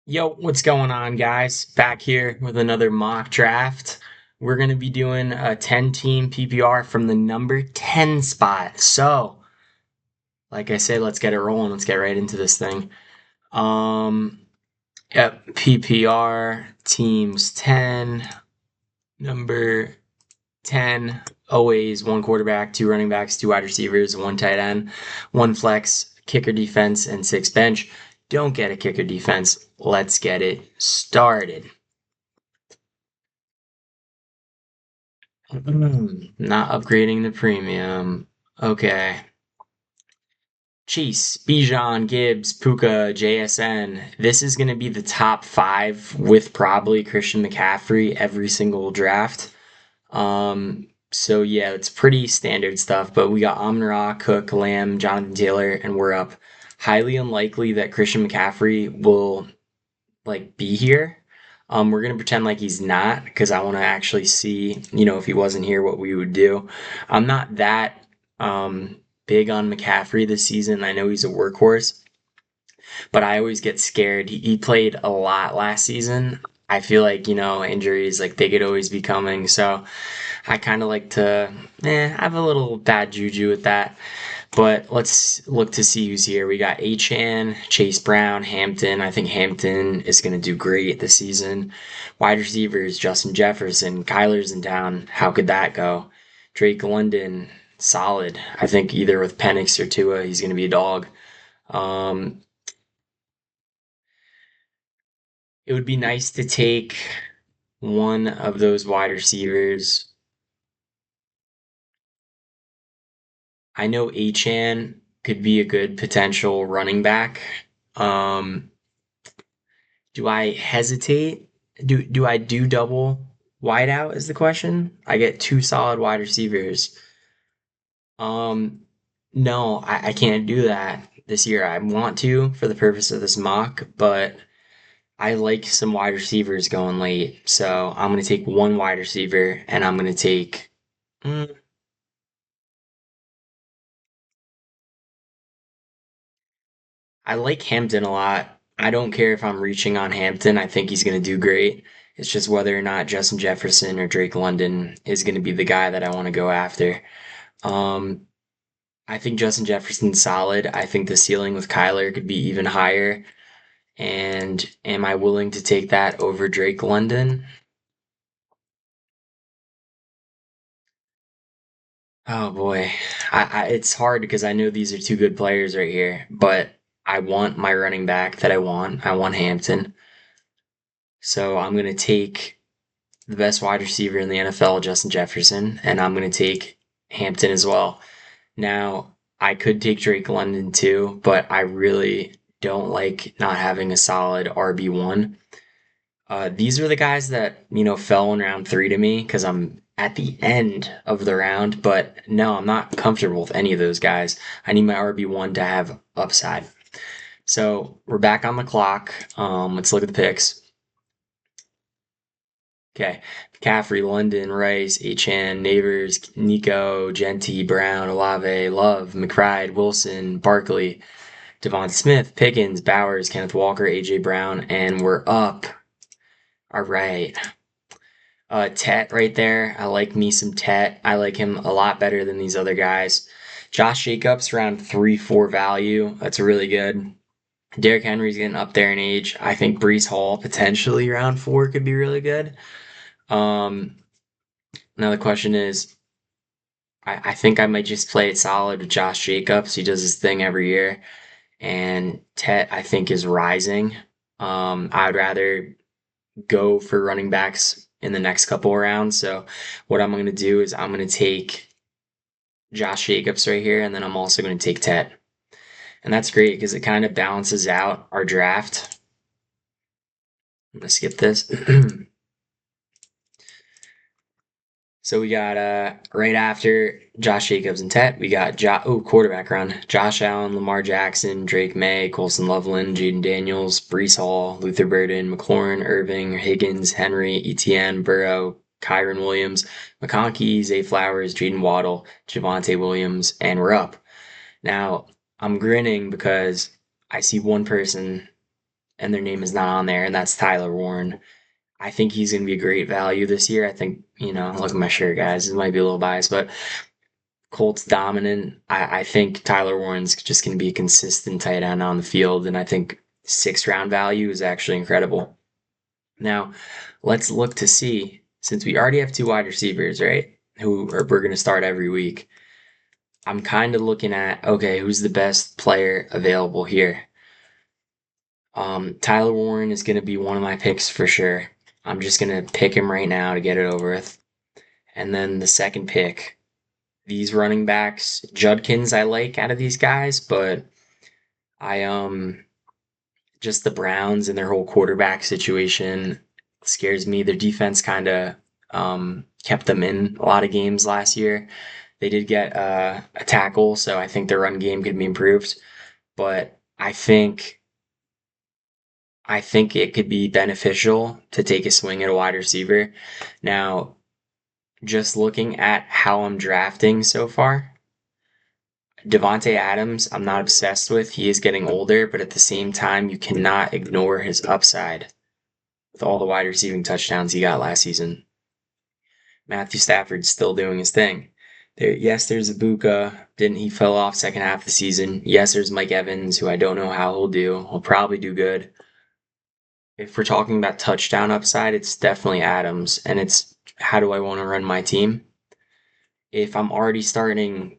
Yo, what's going on, guys? Back here with another mock draft. We're going to be doing a 10 team PPR from the number 10 spot. So, like I said, let's get it rolling. Let's get right into this thing. Um, yep, PPR teams 10, number 10, always one quarterback, two running backs, two wide receivers, one tight end, one flex, kicker defense, and six bench. Don't get a kicker defense. Let's get it started. Not upgrading the premium. Okay. Chase, Bijan, Gibbs, Puka, JSN. This is going to be the top five with probably Christian McCaffrey every single draft. So yeah, it's pretty standard stuff, but we got Amon-Ra, Cook, Lamb, Jonathan Taylor, and we're up. Highly unlikely that Christian McCaffrey will be here. We're gonna pretend like he's not because I want to actually see, if he wasn't here, what we would do. I'm not that big on McCaffrey this season. I know he's a workhorse, but I always get scared. He played a lot last season. I feel like injuries like they could always be coming, so I kind of like to, I have a little bad juju with that. But let's look to see who's here. We got Achane, Chase Brown, Hampton. I think Hampton is going to do great this season. Wide receivers, Justin Jefferson, Kyler's in town. How could that go? Drake London, solid. I think either with Penix or Tua, he's going to be a dog. Um, it would be nice to take one of those wide receivers. I know Achane could be a good potential running back. Um, Do I hesitate? Do I do double wideout is the question? I get two solid wide receivers. Um, no, I can't do that this year. I want to for the purpose of this mock, but I like some wide receivers going late. So I'm gonna take one wide receiver and I'm gonna take mm, I like Hampton a lot. I don't care if I'm reaching on Hampton. I think he's going to do great. It's just whether or not Justin Jefferson or Drake London is going to be the guy that I want to go after. Um, I think Justin Jefferson's solid. I think the ceiling with Kyler could be even higher. And am I willing to take that over Drake London? Oh boy, it's hard because I know these are two good players right here, but I want my running back that I want. I want Hampton. So I'm going to take the best wide receiver in the NFL, Justin Jefferson, and I'm going to take Hampton as well. Now, I could take Drake London too, but I really don't like not having a solid RB1. These are the guys that, fell in round three to me because I'm at the end of the round, but no, I'm not comfortable with any of those guys. I need my RB1 to have upside. So we're back on the clock. Let's look at the picks. Okay. McCaffrey, London, Rice, Achane, Neighbors, Nico, Genty, Brown, Olave, Love, McBride, Wilson, Barkley, Devon Smith, Pickens, Bowers, Kenneth Walker, AJ Brown, and we're up. All right. Tet right there. I like me some Tet. I like him a lot better than these other guys. Josh Jacobs around 3-4 value. That's really good. Derrick Henry's getting up there in age. I think Brees Hall potentially around four could be really good. Um, Now the question is, I think I might just play it solid with Josh Jacobs. He does his thing every year, and Tet I think is rising. I'd rather go for running backs in the next couple of rounds. So what I'm going to do is I'm going to take Josh Jacobs right here, and then I'm also going to take Tet, and that's great because it kind of balances out our draft. I'm going to skip this. So we got right after Josh Jacobs and Tet, we got quarterback run. Josh Allen, Lamar Jackson, Drake May, Colson Loveland, Jaden Daniels, Brees Hall, Luther Burden, McLaurin, Irving, Higgins, Henry, Etienne, Burrow, Kyron Williams, McConkey, Zay Flowers, Jaden Waddle, Javante Williams, and we're up. Now I'm grinning because I see one person and their name is not on there, and that's Tyler Warren. I think he's going to be a great value this year. I think, look at my shirt, guys. It might be a little biased, but Colts dominant. I think Tyler Warren's just going to be a consistent tight end on the field, and I think 6th round value is actually incredible. Now, let's look to see, since we already have 2 wide receivers, right, we're going to start every week. I'm kind of looking at, okay, who's the best player available here? Tyler Warren is going to be one of my picks for sure. I'm just going to pick him right now to get it over with. And then the second pick, these running backs, Judkins I like out of these guys, but I just the Browns and their whole quarterback situation scares me. Their defense kind of kept them in a lot of games last year. They did get a tackle, so I think their run game could be improved. But I think it could be beneficial to take a swing at a wide receiver. Now, just looking at how I'm drafting so far, Davante Adams, I'm not obsessed with. He is getting older, but at the same time, you cannot ignore his upside with all the wide receiving touchdowns he got last season. Matthew Stafford's still doing his thing. Yes, there's Ibuka. Didn't he fell off second half of the season? Yes, there's Mike Evans, who I don't know how he'll do. He'll probably do good. If we're talking about touchdown upside, it's definitely Adams, and it's how do I want to run my team? If I'm already starting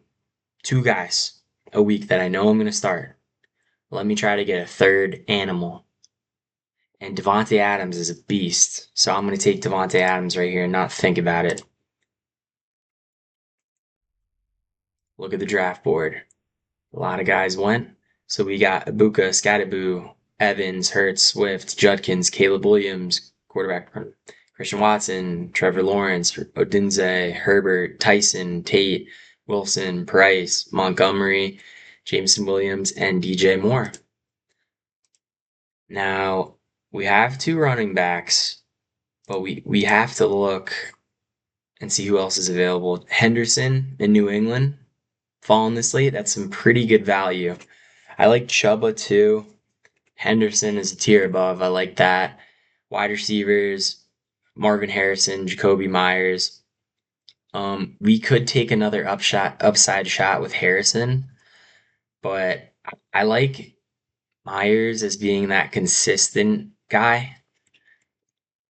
2 guys a week that I know I'm going to start, let me try to get a third animal. And Davante Adams is a beast, so I'm going to take Davante Adams right here and not think about it. Look at the draft board. A lot of guys went. So we got Ibuka, Scatterboo, Evans, Hurts, Swift, Judkins, Caleb Williams, quarterback Christian Watson, Trevor Lawrence, Odunze, Herbert, Tyson, Tate, Wilson, Price, Montgomery, Jameson Williams, and DJ Moore. Now, we have 2 running backs, but we have to look and see who else is available. Henderson in New England, falling this late, that's some pretty good value. I like Chuba too. Henderson is a tier above. I like that. Wide receivers, Marvin Harrison, Jakobi Meyers. We could take another upside shot with Harrison, but I like Meyers as being that consistent guy.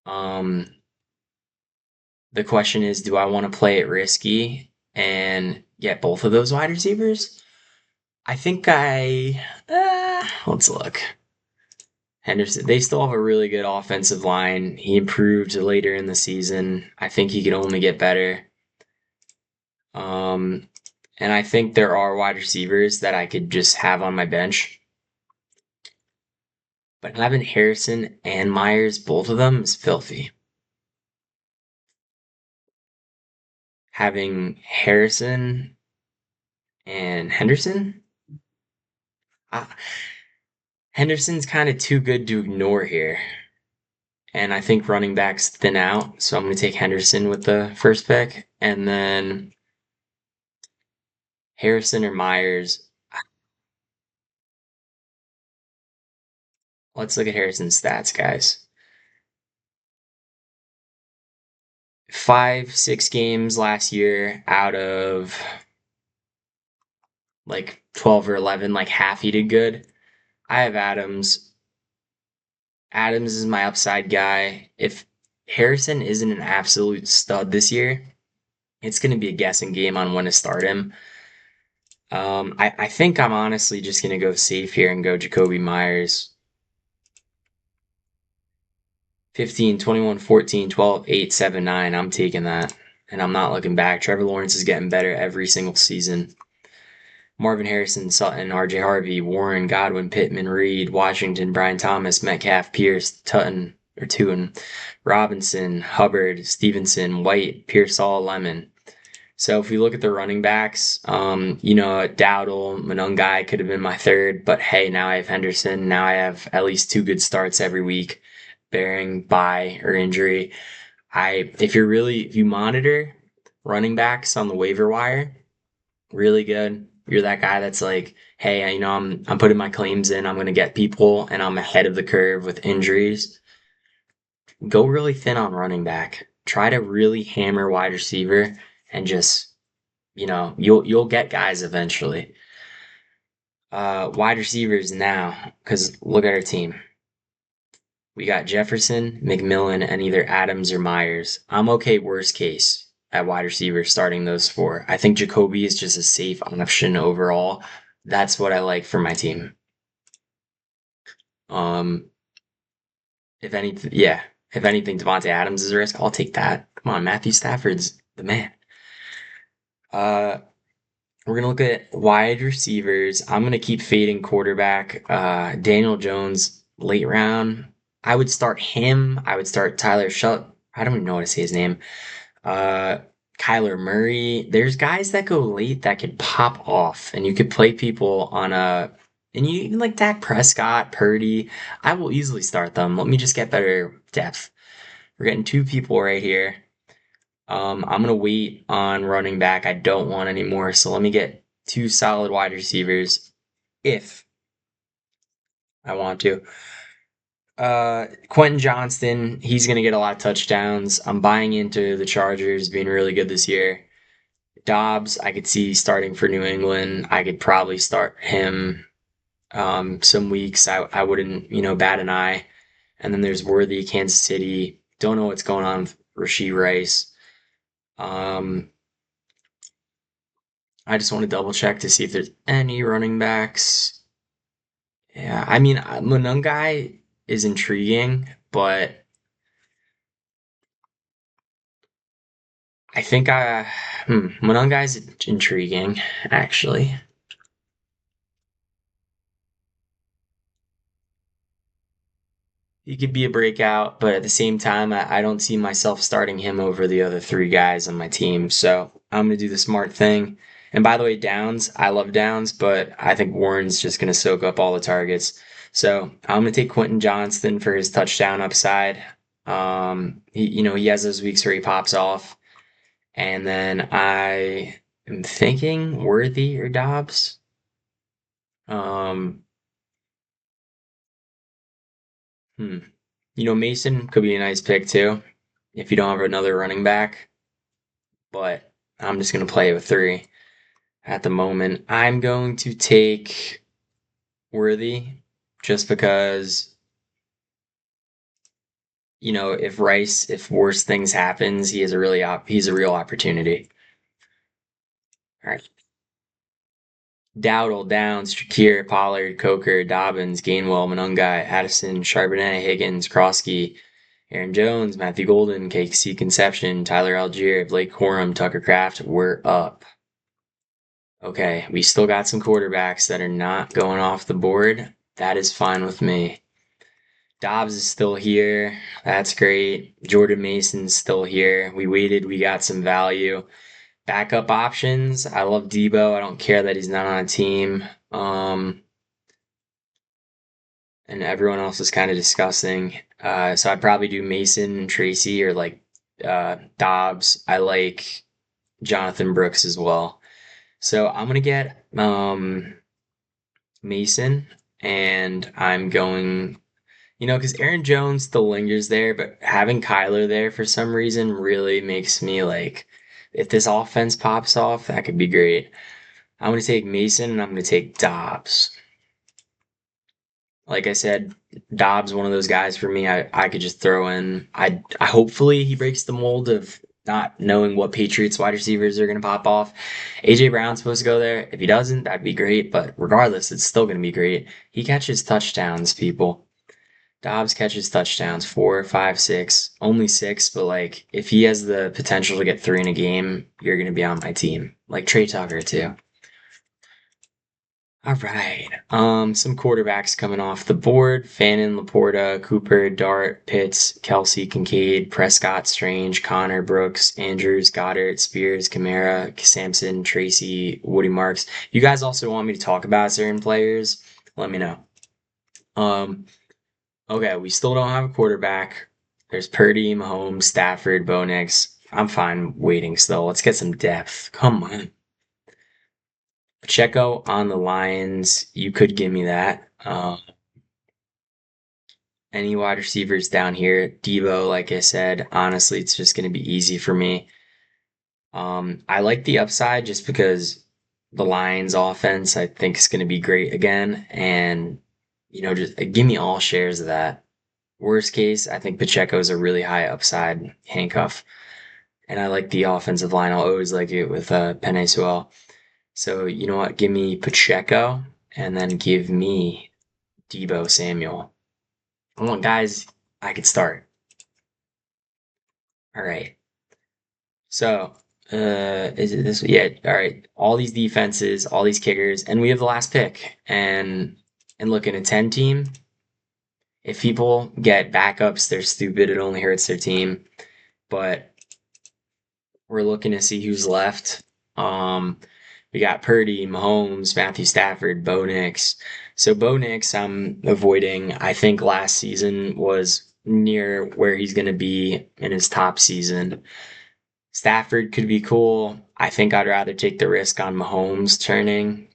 The question is, do I want to play it risky and get both of those wide receivers? I think let's look. Henderson, they still have a really good offensive line. He improved later in the season. I think he can only get better. And I think there are wide receivers that I could just have on my bench. But having Harrison and Meyers, both of them, is filthy. Having Harrison and Henderson? Henderson's kind of too good to ignore here. And I think running backs thin out, so I'm going to take Henderson with the first pick. And then Harrison or Meyers. Let's look at Harrison's stats, guys. 5, 6 games last year out of like 12 or 11, like half he did good. I have Adams. Adams is my upside guy. If Harrison isn't an absolute stud this year, it's going to be a guessing game on when to start him. I think I'm honestly just going to go safe here and go Jakobi Meyers. 15, 21, 14, 12, 8, 7, 9. I'm taking that. And I'm not looking back. Trevor Lawrence is getting better every single season. Marvin Harrison, Sutton, RJ Harvey, Warren, Godwin, Pittman, Reed, Washington, Brian Thomas, Metcalf, Pierce, Tutton, Robinson, Hubbard, Stevenson, White, Pearsall, Lemon. So if we look at the running backs, Dowdle, Monungai could have been my third, but hey, now I have Henderson. Now I have at least 2 good starts every week, bearing bye or injury. If you monitor running backs on the waiver wire, really good. You're that guy that's like, hey, I'm putting my claims in, I'm going to get people, and I'm ahead of the curve with injuries, go really thin on running back. Try to really hammer wide receiver and just, you'll get guys eventually. Wide receivers now, because look at our team. We got Jefferson, McMillan, and either Adams or Myers. I'm okay worst case at wide receiver starting those four. I think Jacoby is just a safe option overall. That's what I like for my team. Um, if anything, yeah, if anything, Devontae Adams is a risk. I'll take that. Come on, Matthew Stafford's the man. Uh, we're gonna look at wide receivers. I'm gonna keep fading quarterback. Daniel Jones late round. I would start him. I would start Tyler Shutt. I don't even know how to say his name. Uh, Kyler Murray. There's guys that go late that could pop off, and you could play people on a. And you even like Dak Prescott, Purdy. I will easily start them. Let me just get better depth. We're getting two people right here. I'm gonna wait on running back. I don't want any more, so let me get two solid wide receivers if I want to. Quentin Johnston, he's gonna get a lot of touchdowns. I'm buying into the Chargers being really good this year. Dobbs, I could see starting for New England. I could probably start him some weeks. I wouldn't, bat an eye. And then there's Worthy, Kansas City. Don't know what's going on with Rashee Rice. Um, I just want to double check to see if there's any running backs. Yeah, I mean, Monungai is intriguing, but I think Monungai is intriguing, actually. He could be a breakout, but at the same time, I don't see myself starting him over the other three guys on my team. So I'm going to do the smart thing. And by the way, Downs, I love Downs, but I think Warren's just going to soak up all the targets. So I'm going to take Quentin Johnston for his touchdown upside. He has those weeks where he pops off. And then I am thinking Worthy or Dobbs. Um, hmm. Mason could be a nice pick too if you don't have another running back, but I'm just going to play with three at the moment. I'm going to take Worthy just because, if worse things happens, he's a real opportunity. All right. Dowdle, Downs, Shakir, Pollard, Coker, Dobbins, Gainwell, Monungai, Addison, Charbonnet, Higgins, Krosky, Aaron Jones, Matthew Golden, KC Conception, Tyler Algier, Blake Corum, Tucker Craft. We're up. Okay, we still got some quarterbacks that are not going off the board. That is fine with me. Dobbs is still here. That's great. Jordan Mason's still here. We waited. We got some value. Backup options. I love Debo. I don't care that he's not on a team. And everyone else is kind of discussing. So I'd probably do Mason, Tracy, or like Dobbs. I like Jonathan Brooks as well. So I'm gonna get Mason, and I'm going, because Aaron Jones still lingers there, but having Kyler there for some reason really makes me like, if this offense pops off, that could be great. I'm gonna take Mason, and I'm gonna take Dobbs. Like I said, Dobbs one of those guys for me. I could just throw in. I hopefully he breaks the mold of not knowing what Patriots wide receivers are going to pop off. AJ Brown's supposed to go there. If he doesn't, that'd be great. But regardless, it's still going to be great. He catches touchdowns, people. Dobbs catches touchdowns, 4, 5, 6, only 6. But like, if he has the potential to get 3 in a game, you're going to be on my team. Like Trey Tucker too. All right. Some quarterbacks coming off the board. Fannin, Laporta, Cooper, Dart, Pitts, Kelsey, Kincaid, Prescott, Strange, Connor, Brooks, Andrews, Goddard, Spears, Kamara, Sampson, Tracy, Woody Marks. You guys also want me to talk about certain players? Let me know. Um, okay, we still don't have a quarterback. There's Purdy, Mahomes, Stafford, Bo Nix. I'm fine waiting still. Let's get some depth. Come on. Pacheco on the Lions, you could give me that. Any wide receivers down here, Debo, like I said, honestly, it's just going to be easy for me. I like the upside just because the Lions offense, I think, is going to be great again. And, just give me all shares of that. Worst case, I think Pacheco's a really high upside handcuff. And I like the offensive line. I'll always like it with Penei Sewell. So, you know what? Give me Pacheco and then give me Debo Samuel. I want guys I could start. All right. So, is it this? Yeah. All right. All these defenses, all these kickers, and we have the last pick. And look, in a 10 team, if people get backups, they're stupid. It only hurts their team. But we're looking to see who's left. We got Purdy, Mahomes, Matthew Stafford, Bo Nix. So Bo Nix, I'm avoiding. I think last season was near where he's going to be in his top season. Stafford could be cool. I think I'd rather take the risk on Mahomes turning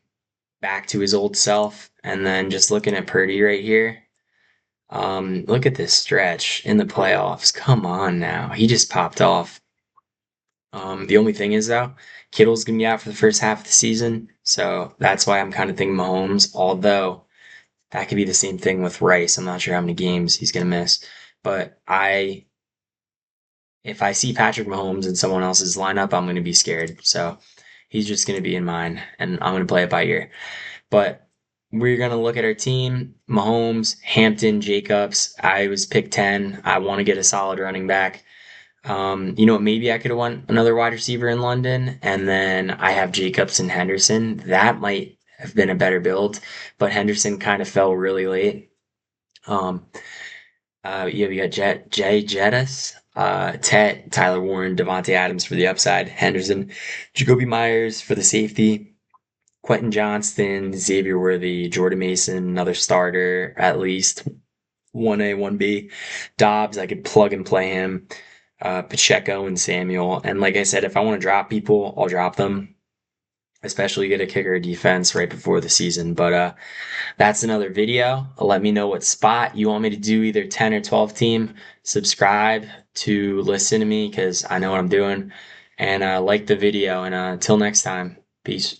back to his old self. And then just looking at Purdy right here. Look at this stretch in the playoffs. Come on now. He just popped off. The only thing is though, Kittle's gonna be out for the first half of the season, so that's why I'm kind of thinking Mahomes. Although that could be the same thing with Rice. I'm not sure how many games he's gonna miss, but if I see Patrick Mahomes in someone else's lineup, I'm gonna be scared. So he's just gonna be in mine, and I'm gonna play it by ear. But we're gonna look at our team: Mahomes, Hampton, Jacobs. I was pick 10. I want to get a solid running back. Maybe I could have won another wide receiver in London, and then I have Jacobs and Henderson. That might have been a better build, but Henderson kind of fell really late. Um, yeah, we got Jay Jettis, Tet, Tyler Warren, Devontae Adams for the upside, Henderson, Jacoby Myers for the safety, Quentin Johnston, Xavier Worthy, Jordan Mason, another starter at least, 1A, 1B. Dobbs, I could plug and play him. Pacheco and Samuel. And like I said, if I want to drop people, I'll drop them, especially get a kicker defense right before the season. But that's another video. Let me know what spot you want me to do, either 10 or 12 team. Subscribe to listen to me because I know what I'm doing. And like the video. And until next time, peace.